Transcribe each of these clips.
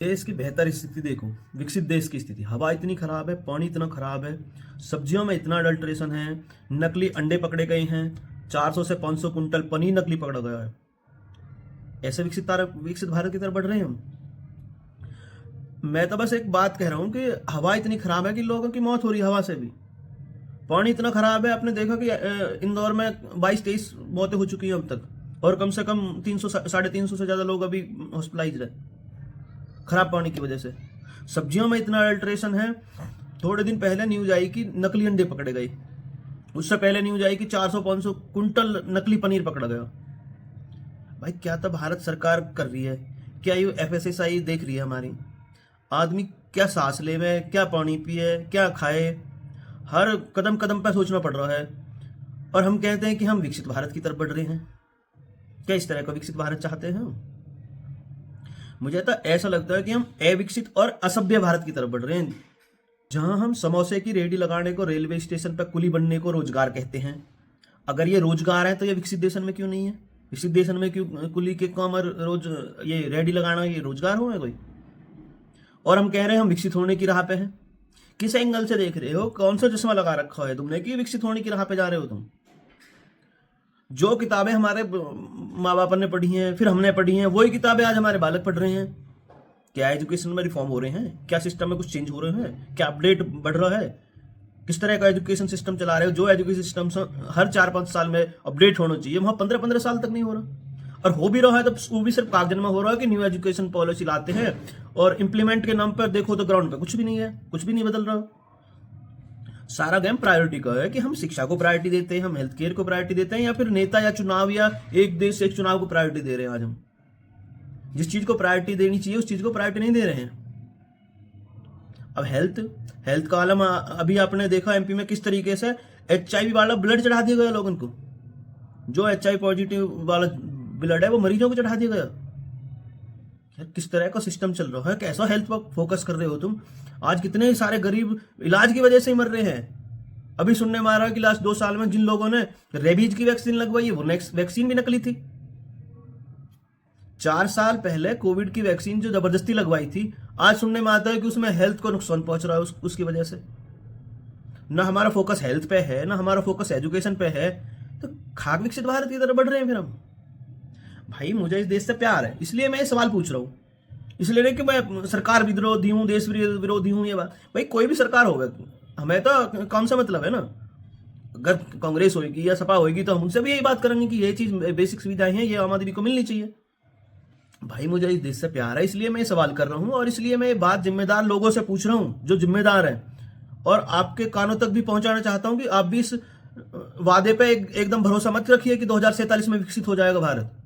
देश की बेहतर स्थिति देखो, विकसित देश की स्थिति। हवा इतनी खराब है, पानी इतना खराब है, सब्जियों में इतना अडल्ट्रेशन है, नकली अंडे पकड़े गए हैं, 400 से 500 कुंटल पनीर नकली पकड़ा गया है। ऐसे विकसित भारत की तरफ बढ़ रहे हैं हम। मैं तो बस एक बात कह रहा हूं कि हवा इतनी खराब है कि लोगों की मौत हो रही है हवा से भी। पानी इतना खराब है, आपने देखा कि इंदौर में 22-23 मौतें हो चुकी हैं अब तक, और कम से कम 300-350 से ज्यादा लोग अभी हॉस्पिटलाइज है खराब पानी की वजह से। सब्जियों में इतना अल्ट्रेशन है। थोड़े दिन पहले न्यूज आई कि नकली अंडे पकड़े गए, उससे पहले न्यूज आई कि 400-500 कुंटल नकली पनीर पकड़ा गया। भाई क्या तो भारत सरकार कर रही है, क्या ये FSSAI देख रही है हमारी? आदमी क्या सांस ले, क्या पानी पिए, क्या खाए, हर कदम कदम पर सोचना पड़ रहा है। और हम कहते हैं कि हम विकसित भारत की तरफ बढ़ रहे हैं। क्या इस तरह का विकसित भारत चाहते हैं हम? मुझे तो ऐसा लगता है कि हम अविकसित और असभ्य भारत की तरफ बढ़ रहे हैं, जहां हम समोसे की रेडी लगाने को, रेलवे स्टेशन पर कुली बनने को रोजगार कहते हैं। अगर ये रोजगार है तो ये विकसित देशन में क्यों नहीं है? विकसित देशन में क्यों कुली के काम और रोज ये रेडी लगाना ये रोजगार हो है कोई? और हम कह रहे हैं हम विकसित होने की राह पे हैं। किस एंगल से देख रहे हो? कौन सा चश्मा लगा रखा है तुमने कि विकसित होने की राह पे जा रहे हो तुम? जो किताबें हमारे माँ बाप ने पढ़ी हैं, फिर हमने पढ़ी हैं, वही किताबें आज हमारे बालक पढ़ रहे हैं। क्या एजुकेशन में रिफॉर्म हो रहे हैं? क्या सिस्टम में कुछ चेंज हो रहे हैं? क्या अपडेट बढ़ रहा है? किस तरह का एजुकेशन सिस्टम चला रहे हो? जो एजुकेशन सिस्टम हर 4-5 साल में अपडेट होना चाहिए, वहां 15-15 साल तक नहीं हो रहा। और हो भी रहा है तो वो भी सिर्फ कागज में हो रहा है कि न्यू एजुकेशन पॉलिसी लाते हैं, और इंप्लीमेंट के नाम पर देखो तो ग्राउंड पे कुछ भी नहीं है, कुछ भी नहीं बदल रहा। सारा गेम प्रायोरिटी का है कि हम शिक्षा को प्रायोरिटी देते हैं, हम हेल्थ केयर को प्रायोरिटी देते हैं, या फिर नेता या चुनाव या एक देश एक चुनाव को प्रायोरिटी दे रहे हैं। आज हम जिस चीज को प्रायोरिटी देनी चाहिए उस चीज को प्रायोरिटी नहीं दे रहे हैं। अब हेल्थ का आलम अभी आपने देखा MP में किस तरीके से HIV वाला ब्लड चढ़ा दिया गया लोगों को। जो HIV पॉजिटिव वाला ब्लड है वो मरीजों को चढ़ा दिया गया। यार किस तरह का सिस्टम चल रहा है? कैसा हेल्थ पर फोकस कर रहे हो तुम? आज कितने सारे गरीब इलाज की वजह से ही मर रहे हैं। अभी सुनने में आ रहा है कि लास्ट 2 साल में जिन लोगों ने रेबीज की वैक्सीन लगवाई है वो नेक्स्ट वैक्सीन भी नकली थी। 4 साल पहले कोविड की वैक्सीन जो जबरदस्ती लगवाई थी, आज सुनने में आता है कि उसमें हेल्थ को नुकसान पहुंच रहा है उसकी वजह से। ना हमारा फोकस हेल्थ पे है, ना हमारा फोकस एजुकेशन पे है, तो खाक विकसित भारत की तरफ बढ़ रहे हैं फिर हम। भाई मुझे इस देश से प्यार है, इसलिए मैं ये सवाल पूछ रहा हूँ। इसलिए नहीं कि मैं सरकार विरोधी हूँ, देश विरोधी हूँ, ये बात भाई कोई भी सरकार होगा, हमें तो कौन सा मतलब है ना। अगर कांग्रेस होगी या सपा होगी तो हम उनसे भी यही बात करेंगे कि ये चीज बेसिक सुविधाएं हैं, ये आम आदमी को मिलनी चाहिए। भाई मुझे इस देश से प्यार है, इसलिए मैं ये सवाल कर रहा हूँ, और इसलिए मैं ये बात जिम्मेदार लोगों से पूछ रहा हूँ जो जिम्मेदार हैं, और आपके कानों तक भी पहुंचाना चाहता हूं कि आप भी इस वादे पे एकदम भरोसा मत रखिए कि 2047 में विकसित हो जाएगा भारत।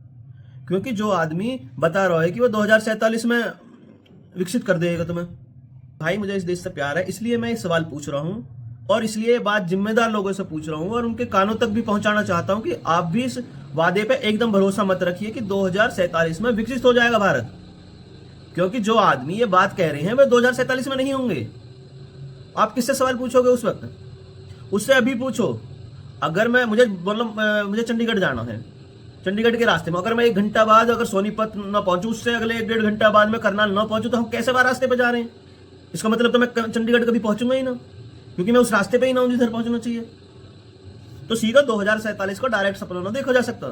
क्योंकि जो आदमी बता रहा है कि वो 2047 में विकसित कर देगा तुम्हें, भाई मुझे इस देश से प्यार है, इसलिए मैं ये सवाल पूछ रहा हूं, और इसलिए ये बात जिम्मेदार लोगों से पूछ रहा हूं, और उनके कानों तक भी पहुंचाना चाहता हूं कि आप भी इस वादे पे एकदम भरोसा मत रखिए कि 2047 में विकसित हो जाएगा भारत। क्योंकि जो आदमी ये बात कह रहे हैं वे 2047 में नहीं होंगे। आप किससे सवाल पूछोगे उस वक्त? उससे अभी पूछो। अगर मुझे चंडीगढ़ जाना है, चंडीगढ़ के रास्ते में अगर मैं 1 घंटा बाद अगर सोनीपत ना पहुंचूं, उससे अगले 1-1.5 घंटा बाद में करनाल ना पहुंचूं, तो हम कैसे बार रास्ते पे जा रहे हैं? इसका मतलब तो मैं चंडीगढ़ कभी पहुंचूंगा ही ना, क्योंकि मैं उस रास्ते पे ही ना हूं जिधर पहुंचना चाहिए। तो सीधा 2047 को डायरेक्ट सपना ना देखा जा सकता।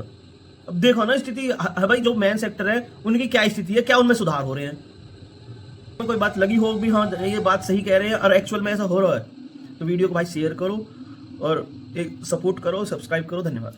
अब देखो ना स्थिति भाई, जो मेन सेक्टर है उनकी क्या स्थिति है, क्या उनमें सुधार हो रहे हैं? कोई बात लगी हो भी, हाँ ये बात सही कह रहे हैं और एक्चुअल में ऐसा हो रहा है, तो वीडियो को भाई शेयर करो और एक सपोर्ट करो, सब्सक्राइब करो। धन्यवाद।